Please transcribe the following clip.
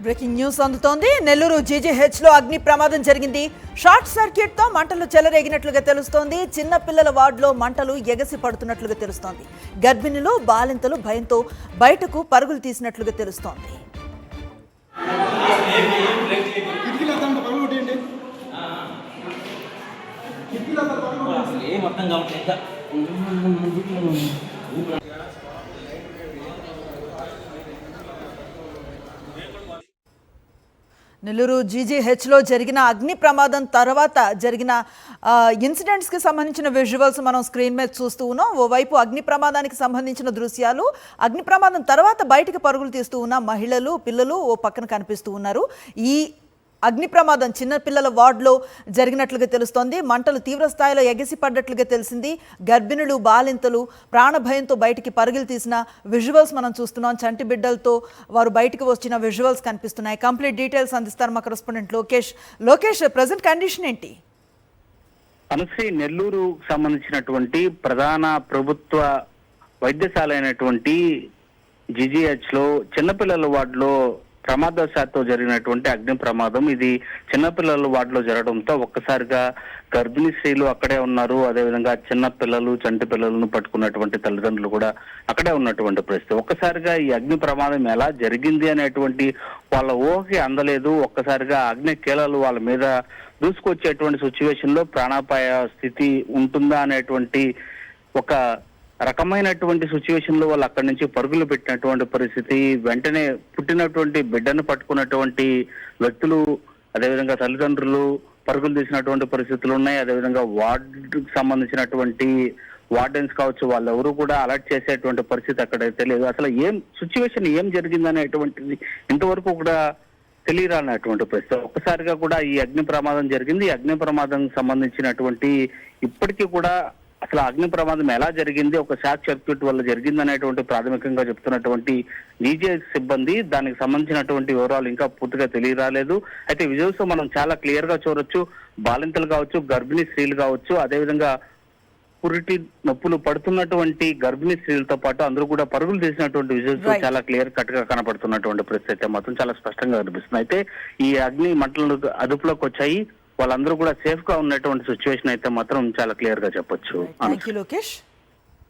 Breaking news అందుతోంది. Nellore GGH లో అగ్ని ప్రమాదం జరిగింది. షార్ట్ సర్క్యూట్ తో మంటలు చెలరేగినట్లుగా తెలుస్తోంది. చిన్న పిల్లల వార్డులో మంటలు ఎగసి పడుతున్నట్లుగా తెలుస్తోంది. గర్భిణులు బాలింతలు భయంతో బయటకు పరుగులు తీసినట్లుగా తెలుస్తోంది. నెల్లూరు జీజీహెచ్లో జరిగిన అగ్ని ప్రమాదం తర్వాత జరిగిన ఇన్సిడెంట్స్కి సంబంధించిన విజువల్స్ మనం స్క్రీన్ మీద చూస్తూ ఉన్నాం. ఓవైపు అగ్ని ప్రమాదానికి సంబంధించిన దృశ్యాలు, అగ్ని ప్రమాదం తర్వాత బయటికి పరుగులు తీస్తూ ఉన్న మహిళలు, పిల్లలు ఓ పక్కన కనిపిస్తూ ఉన్నారు. ఈ అగ్ని ప్రమాదం చిన్న పిల్లల వార్డులో జరిగినట్లుగా తెలుస్తోంది. మంటలు తీవ్ర స్థాయిలో ఎగసిపడ్డట్లుగా తెలిసింది. గర్భిణులు, బాలింతలు ప్రాణభయంతో బయటికి పరుగులు తీసిన విజువల్స్ మనం చూస్తున్నాం. చంటి బిడ్డలతో వారు బయటకు వచ్చిన విజువల్స్ కనిపిస్తున్నాయి. కంప్లీట్ డీటెయిల్స్ అందిస్తారు మా correspondent Lokesh. Lokesh, present condition ఏంటి? అనుశ్రీ, నెల్లూరు సంబంధించినటువంటి ప్రధాన ప్రభుత్వ వైద్యశాల అయినటువంటి జీజీహెచ్ లో చిన్నపిల్లల వార్డులో ప్రమాదవశాత్తు జరిగినటువంటి అగ్ని ప్రమాదం. ఇది చిన్నపిల్లల వార్డులో జరగడంతో ఒక్కసారిగా గర్భిణీ స్త్రీలు అక్కడే ఉన్నారు. అదేవిధంగా చిన్న పిల్లలు, చంటి పిల్లలను పట్టుకున్నటువంటి తల్లిదండ్రులు కూడా అక్కడే ఉన్నటువంటి పరిస్థితి. ఒక్కసారిగా ఈ అగ్ని ప్రమాదం ఎలా జరిగింది అనేటువంటి వాళ్ళ ఊహకి అందలేదు. ఒక్కసారిగా అగ్ని కీలలు వాళ్ళ మీద దూసుకొచ్చేటువంటి సిచ్యువేషన్ లో ప్రాణాపాయ స్థితి ఉంటుందా అనేటువంటి ఒక రకమైనటువంటి సిచ్యువేషన్ లో వాళ్ళు అక్కడి నుంచి పరుగులు పెట్టినటువంటి పరిస్థితి. వెంటనే పుట్టినటువంటి బిడ్డను పట్టుకున్నటువంటి వ్యక్తులు, అదేవిధంగా తల్లిదండ్రులు పరుగులు తీసినటువంటి పరిస్థితులు ఉన్నాయి. అదేవిధంగా వార్డుకు సంబంధించినటువంటి వార్డెన్స్ కావచ్చు, వాళ్ళెవరూ కూడా అలర్ట్ చేసేటువంటి పరిస్థితి అక్కడైతే లేదు. అసలు సిచ్యువేషన్ ఏం జరిగింది అనేటువంటిది ఇంతవరకు కూడా తెలియరానటువంటి పరిస్థితి. ఒక్కసారిగా కూడా ఈ అగ్ని ప్రమాదం జరిగింది. ఈ అగ్ని ప్రమాదం సంబంధించినటువంటి ఇప్పటికీ కూడా అసలు అగ్ని ప్రమాదం ఎలా జరిగింది, ఒక షార్ట్ సర్క్యూట్ వల్ల జరిగింది అనేటువంటి ప్రాథమికంగా చెప్తున్నటువంటి జీజీహెచ్ సిబ్బంది, దానికి సంబంధించినటువంటి వివరాలు ఇంకా పూర్తిగా తెలియరాలేదు. అయితే విజువల్స్ మనం చాలా క్లియర్ గా చూడొచ్చు. బాలింతలు కావచ్చు, గర్భిణీ స్త్రీలు కావచ్చు, అదేవిధంగా పురిటి నొప్పులు పడుతున్నటువంటి గర్భిణీ స్త్రీలతో పాటు అందరూ కూడా పరుగులు తీసినటువంటి విజువల్స్ చాలా క్లియర్ కట్ గా కనపడుతున్నటువంటి పరిస్థితి మాత్రం చాలా స్పష్టంగా కనిపిస్తుంది. అయితే ఈ అగ్ని మంటలు అదుపులోకి వచ్చాయి. వాళ్ళందరూ కూడా సేఫ్ గా ఉన్నటువంటి సిచ్యువేషన్ అయితే మాత్రం చాలా క్లియర్ గా చెప్పొచ్చు. థాంక్యూ లోకేష్.